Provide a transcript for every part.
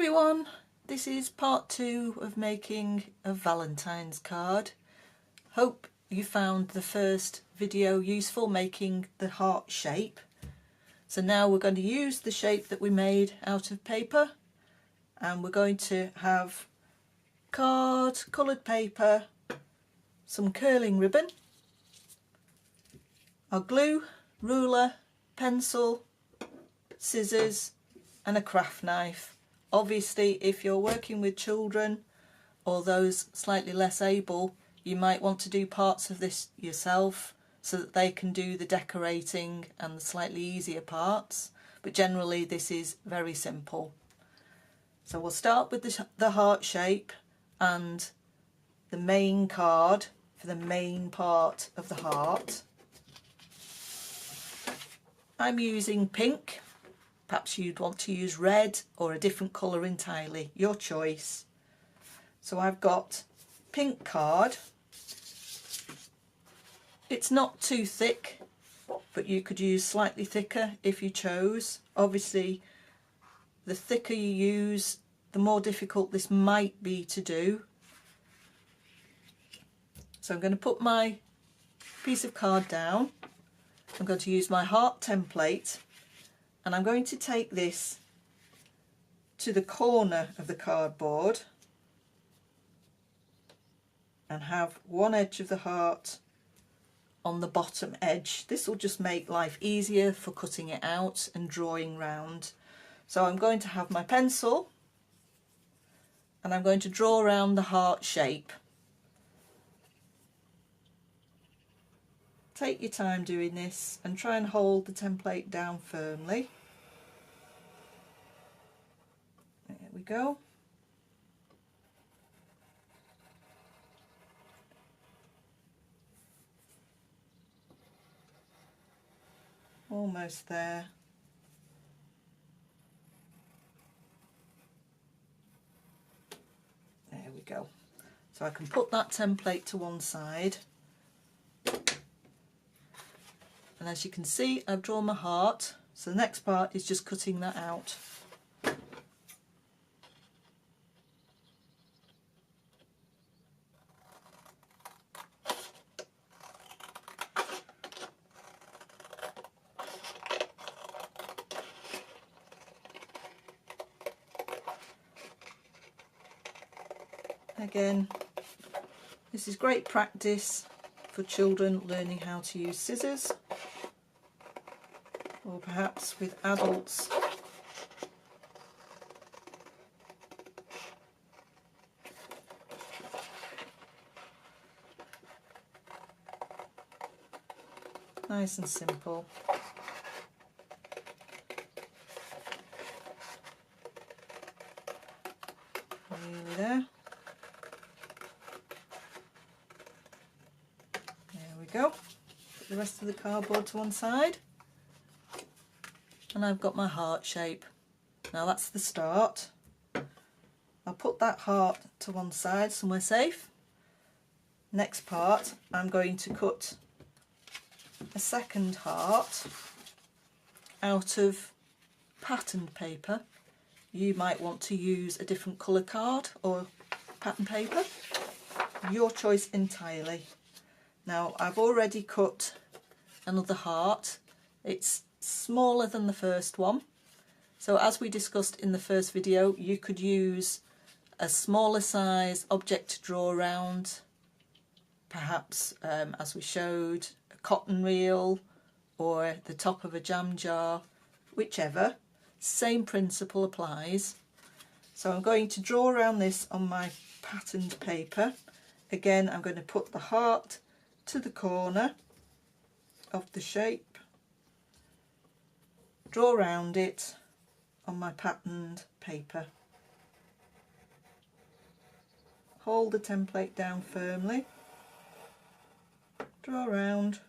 everyone, this is part 2 of making a Valentine's card. Hope you found the first video useful, making the heart shape. So now we're going to use the shape that we made out of paper, and we're going to have card, coloured paper, some curling ribbon, our glue, ruler, pencil, scissors and a craft knife. Obviously, if you're working with children or those slightly less able, you might want to do parts of this yourself so that they can do the decorating and the slightly easier parts, but generally this is very simple. So we'll start with the heart shape and the main card for the main part of the heart. I'm using pink. Perhaps you'd want to use red or a different colour entirely, your choice. So I've got pink card. It's not too thick, but you could use slightly thicker if you chose. Obviously, the thicker you use, the more difficult this might be to do. So I'm going to put my piece of card down. I'm going to use my heart template, and I'm going to take this to the corner of the cardboard and have one edge of the heart on the bottom edge. This will just make life easier for cutting it out and drawing round. So I'm going to have my pencil and I'm going to draw around the heart shape. Take your time doing this and try and hold the template down firmly. There we go. Almost there. There we go. So I can put that template to one side. And as you can see, I've drawn my heart, so the next part is just cutting that out. Again, this is great practice for children learning how to use scissors, or perhaps with adults. Nice and simple. Nearly there. There we go. Put the rest of the cardboard to one side. And I've got my heart shape. Now that's the start. I'll put that heart to one side somewhere safe. Next part, I'm going to cut a second heart out of patterned paper. You might want to use a different colour card or pattern paper. Your choice entirely. Now I've already cut another heart. It's smaller than the first one, so as we discussed in the first video, you could use a smaller size object to draw around, perhaps as we showed, a cotton reel or the top of a jam jar, whichever. Same principle applies. So I'm going to draw around this on my patterned paper. Again, I'm going to put the heart to the corner of the shape, draw around it on my patterned paper. Hold the template down firmly, draw around,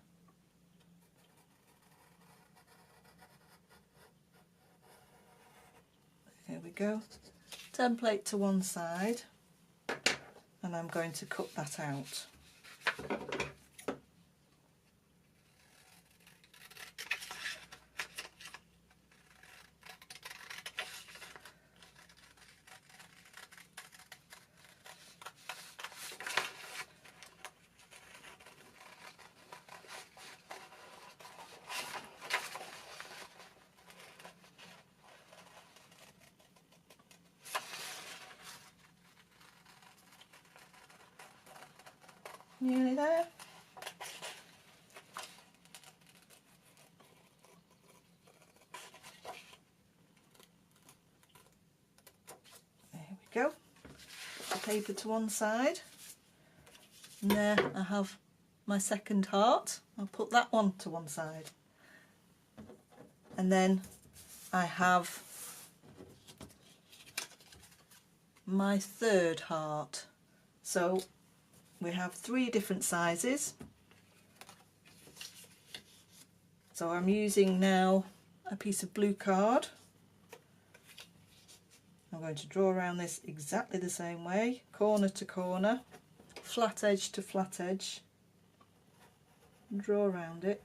there we go, template to one side, and I'm going to cut that out. Nearly there. There we go. Put the paper to one side. And there I have my second heart. I'll put that one to one side. And then I have my third heart. So we have 3 different sizes. So I'm using now a piece of blue card. I'm going to draw around this exactly the same way, corner to corner, flat edge to flat edge, draw around it.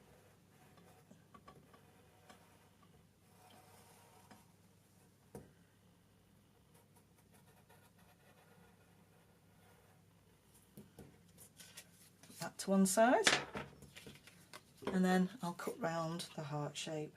Put that to one side, and then I'll cut round the heart shape.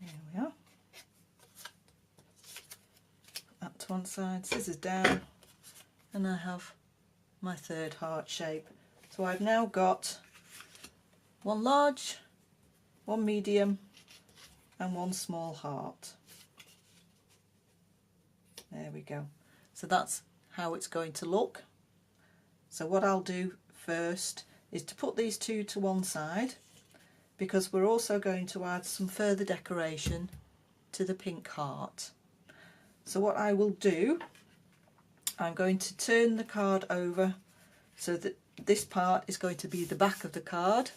There we are. Put that to one side, scissors down, and I have my third heart shape. So I've now got one large, one medium and one small heart. There we go. So that's how it's going to look. So what I'll do first is to put these 2 to one side, because we're also going to add some further decoration to the pink heart. So what I will do, I'm going to turn the card over so that this part is going to be the back of the card,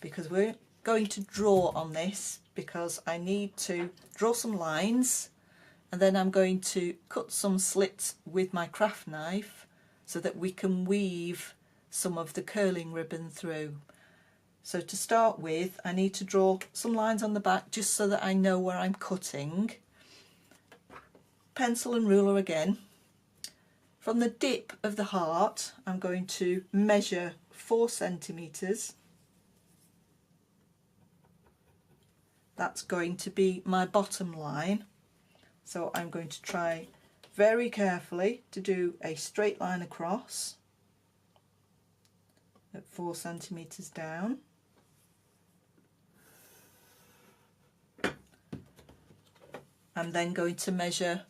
because we're going to draw on this, because I need to draw some lines, and then I'm going to cut some slits with my craft knife so that we can weave some of the curling ribbon through. So to start with, I need to draw some lines on the back just so that I know where I'm cutting. Pencil and ruler again. From the dip of the heart, I'm going to measure 4 centimetres. That's going to be my bottom line. So I'm going to try very carefully to do a straight line across at 4 centimetres down. I'm then going to measure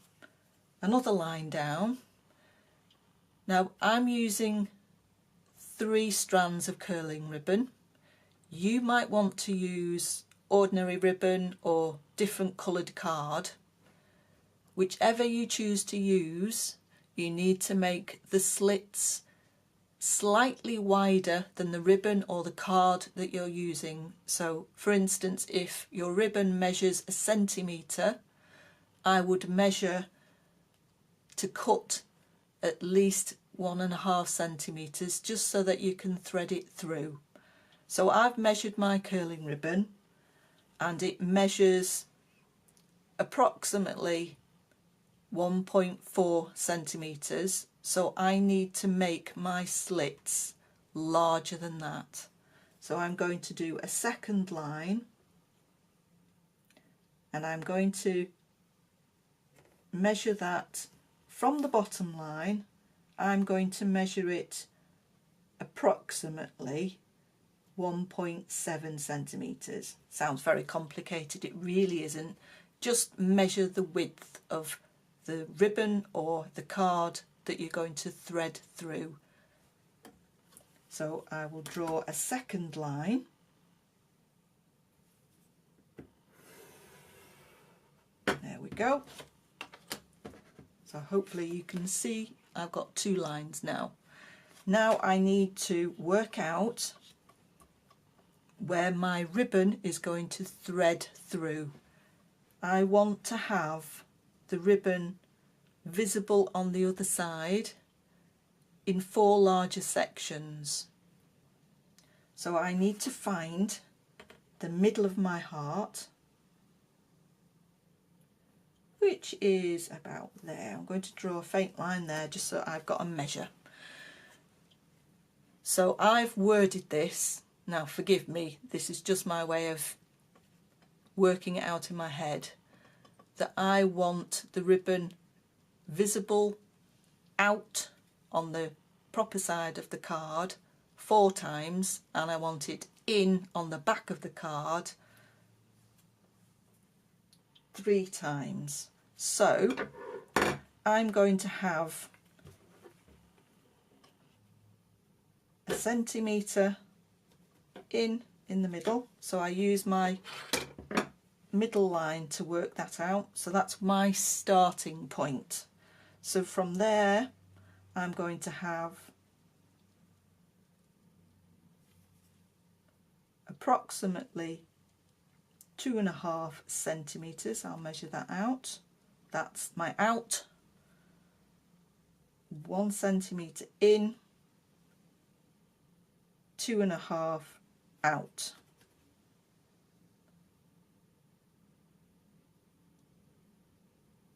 another line down. Now I'm using 3 strands of curling ribbon. You might want to use ordinary ribbon or different coloured card. Whichever you choose to use, you need to make the slits slightly wider than the ribbon or the card that you're using. So for instance, if your ribbon measures 1 centimetre, I would measure to cut at least 1.5 centimetres, just so that you can thread it through. So I've measured my curling ribbon and it measures approximately 1.4 centimetres, so I need to make my slits larger than that. So I'm going to do a second line, and I'm going to measure that from the bottom line. I'm going to measure it approximately 1.7 centimetres. Sounds very complicated, it really isn't. Just measure the width of the ribbon or the card that you're going to thread through. So I will draw a second line. There we go. So hopefully you can see I've got 2 lines now. Now I need to work out where my ribbon is going to thread through. I want to have the ribbon visible on the other side in 4 larger sections. So I need to find the middle of my heart, which is about there. I'm going to draw a faint line there just so I've got a measure. So I've worded this, now forgive me, this is just my way of working it out in my head, that I want the ribbon visible out on the proper side of the card 4 times, and I want it in on the back of the card 3 times. So I'm going to have a centimetre in the middle, so I use my middle line to work that out. So that's my starting point. So from there I'm going to have approximately 2.5 centimetres. I'll measure that out. That's my out. 1 centimetre in, 2.5 out.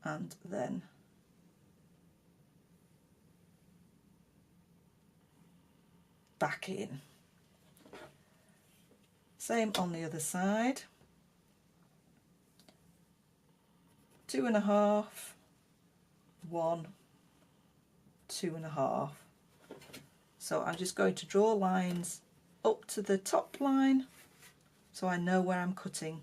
And then back in. Same on the other side. 2.5, 1, 2.5. So I'm just going to draw lines up to the top line so I know where I'm cutting.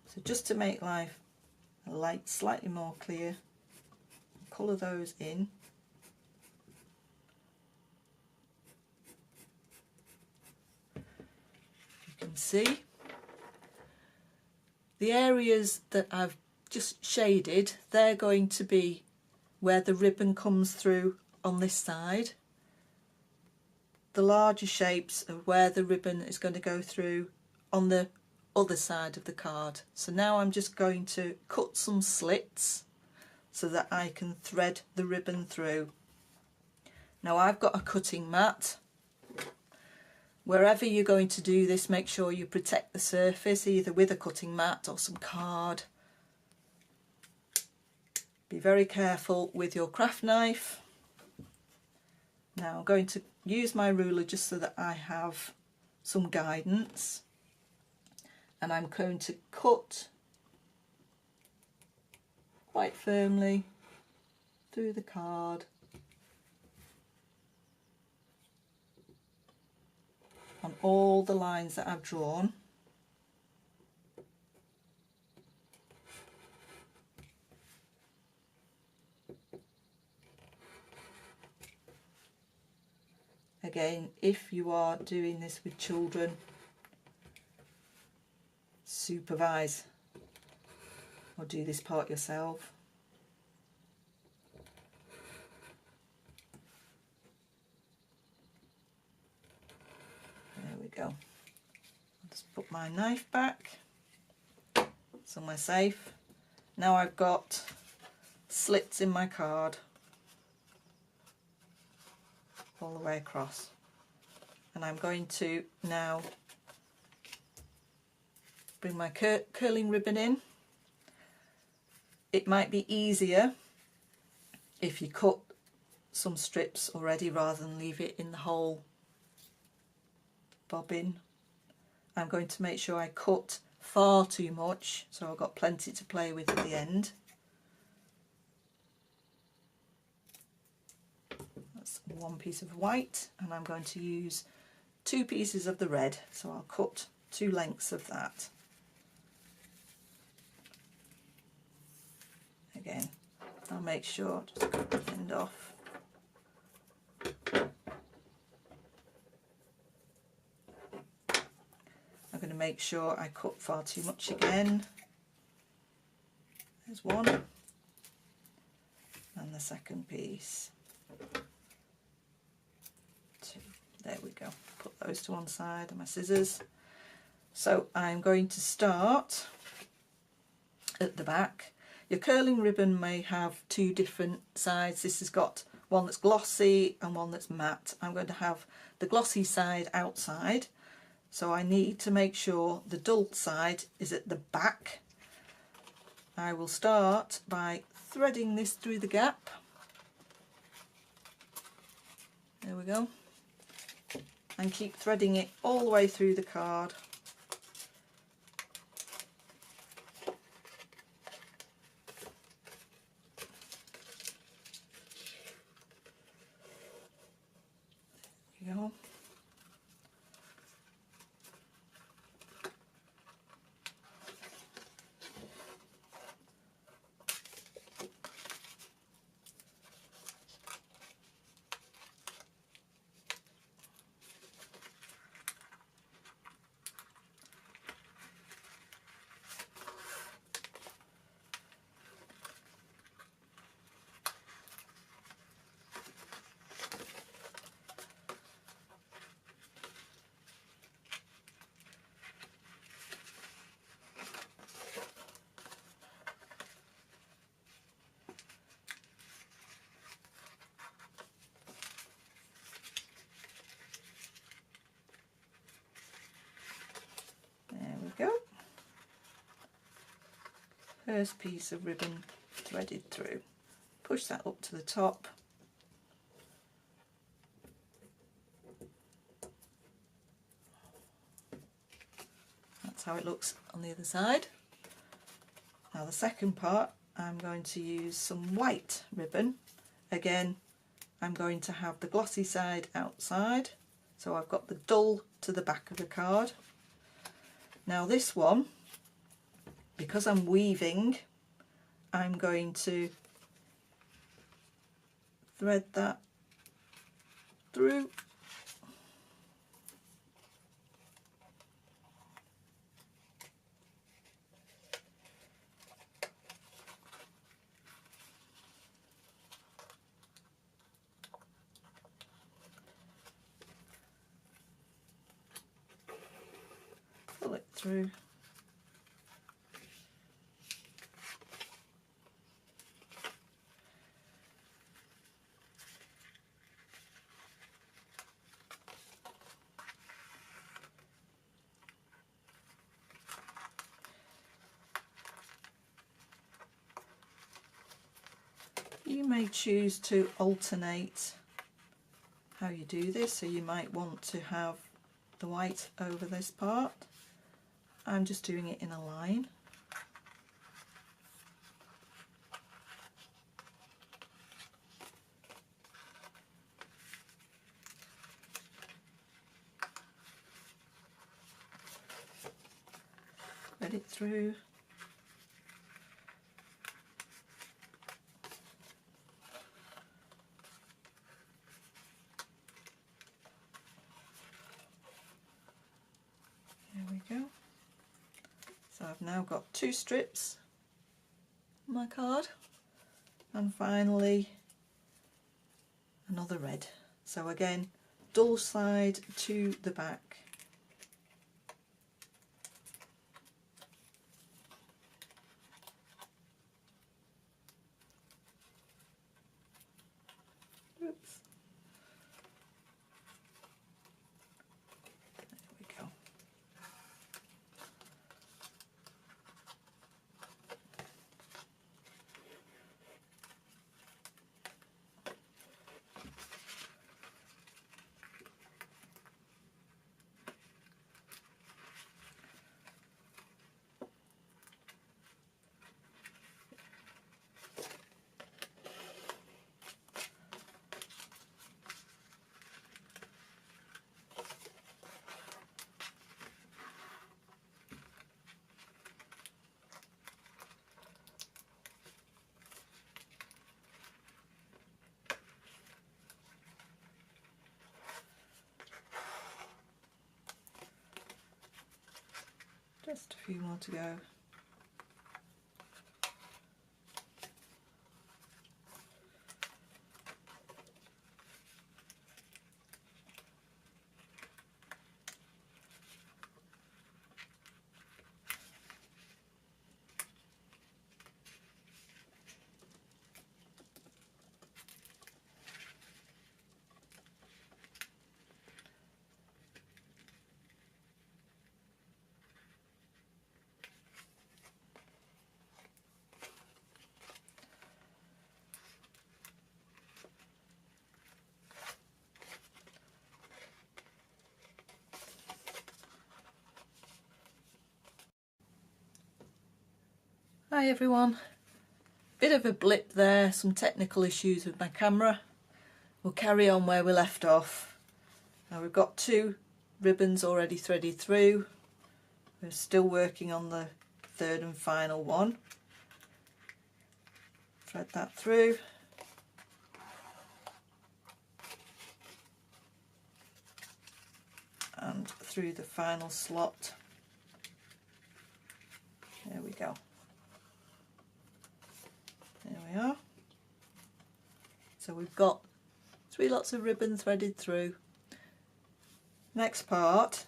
So just to make life slightly more clear, colour those in. You can see the areas that I've just shaded, they're going to be where the ribbon comes through on this side. The larger shapes are where the ribbon is going to go through on the other side of the card. So now I'm just going to cut some slits so that I can thread the ribbon through. Now I've got a cutting mat. Wherever you're going to do this, make sure you protect the surface either with a cutting mat or some card. Be very careful with your craft knife. Now I'm going to use my ruler just so that I have some guidance, and I'm going to cut quite firmly through the card on all the lines that I've drawn. Again, if you are doing this with children, supervise or do this part yourself. There we go. I'll just put my knife back somewhere safe. Now I've got slits in my card all the way across, and I'm going to now bring my curling ribbon in. It might be easier if you cut some strips already rather than leave it in the whole bobbin. I'm going to make sure I cut far too much so I've got plenty to play with at the end. That's 1 piece of white, and I'm going to use 2 pieces of the red, so I'll cut 2 lengths of that. Again, I'll make sure, just cut the end off. I'm going to make sure I cut far too much again. There's 1, and the second piece. 2. There we go. Put those to one side and my scissors. So I'm going to start at the back. Your curling ribbon may have two different sides. This has got one that's glossy and one that's matte. I'm going to have the glossy side outside, so I need to make sure the dull side is at the back. I will start by threading this through the gap. There we go. And keep threading it all the way through the card. There you go. Go. First piece of ribbon threaded through. Push that up to the top. That's how it looks on the other side. Now the second part, I'm going to use some white ribbon. Again, I'm going to have the glossy side outside, so I've got the dull to the back of the card. Now this one, because I'm weaving, I'm going to thread that through. Pull it through. You may choose to alternate how you do this, so you might want to have the white over this part. I'm just doing it in a line. Thread it through. There we go. So I've now got two strips on my card, and finally another red. So again, dull side to the back. Oops. There we go. Just a few more to go. Hi everyone. Bit of a blip there, some technical issues with my camera. We'll carry on where we left off. Now we've got 2 ribbons already threaded through. We're still working on the 3rd and final one. Thread that through. And through the final slot. There we go. There we are. So we've got 3 lots of ribbon threaded through. Next part,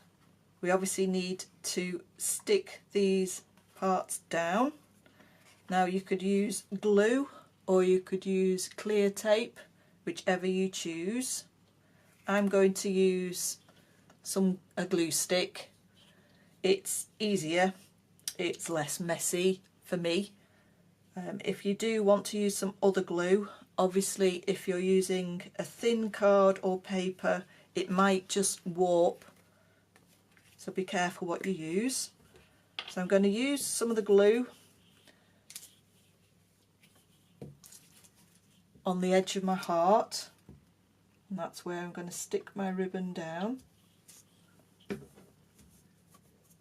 we obviously need to stick these parts down. Now you could use glue or you could use clear tape, whichever you choose. I'm going to use a glue stick. It's easier, it's less messy for me. If you do want to use some other glue, obviously if you're using a thin card or paper, it might just warp, so be careful what you use. So I'm going to use some of the glue on the edge of my heart, and that's where I'm going to stick my ribbon down.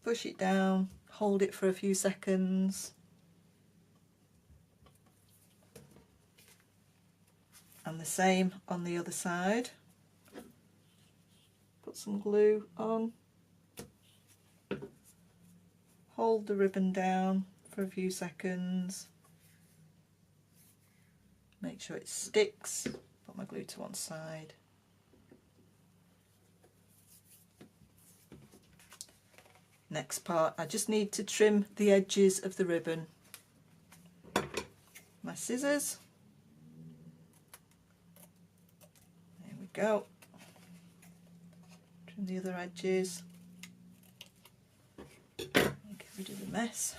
Push it down, hold it for a few seconds, and the same on the other side. Put some glue on, hold the ribbon down for a few seconds, make sure it sticks, put my glue to one side. Next part, I just need to trim the edges of the ribbon. My scissors. There we go. Trim the other edges. Get rid of the mess.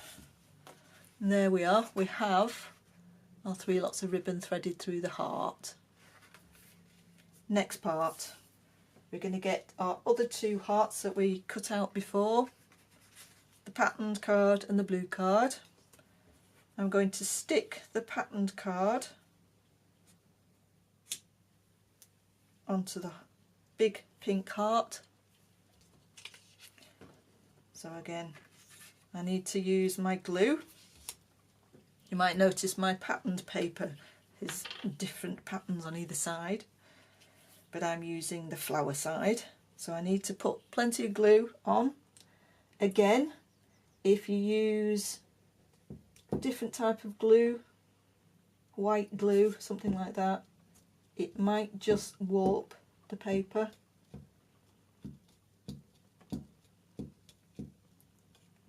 And there we are. We have our 3 lots of ribbon threaded through the heart. Next part, we're going to get our other 2 hearts that we cut out before. The patterned card and the blue card. I'm going to stick the patterned card onto the big pink heart. So again, I need to use my glue. You might notice my patterned paper is different patterns on either side, but I'm using the flower side. So I need to put plenty of glue on. Again, if you use a different type of glue, white glue, something like that, it might just warp the paper. There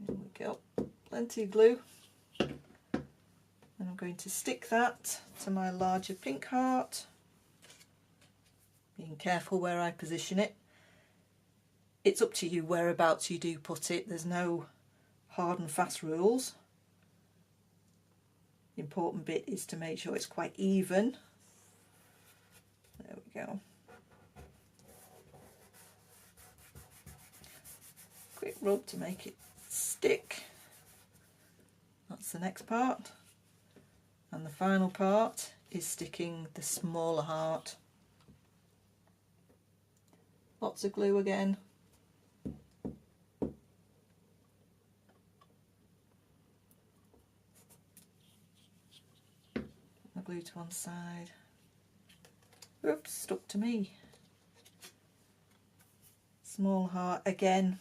we go, plenty of glue. And I'm going to stick that to my larger pink heart, being careful where I position it. It's up to you whereabouts you do put it, there's no hard and fast rules. The important bit is to make sure it's quite even. There we go. Quick rub to make it stick. That's the next part. And the final part is sticking the smaller heart. Lots of glue again. Glue to one side. Oops, stuck to me. Small heart again,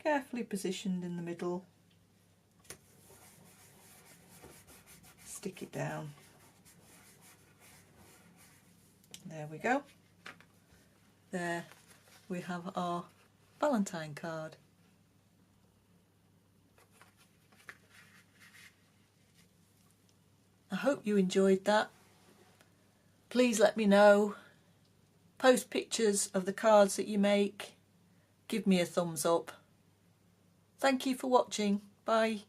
carefully positioned in the middle. Stick it down. There we go. There we have our Valentine card. I hope you enjoyed that. Please let me know. Post pictures of the cards that you make. Give me a thumbs up. Thank you for watching. Bye.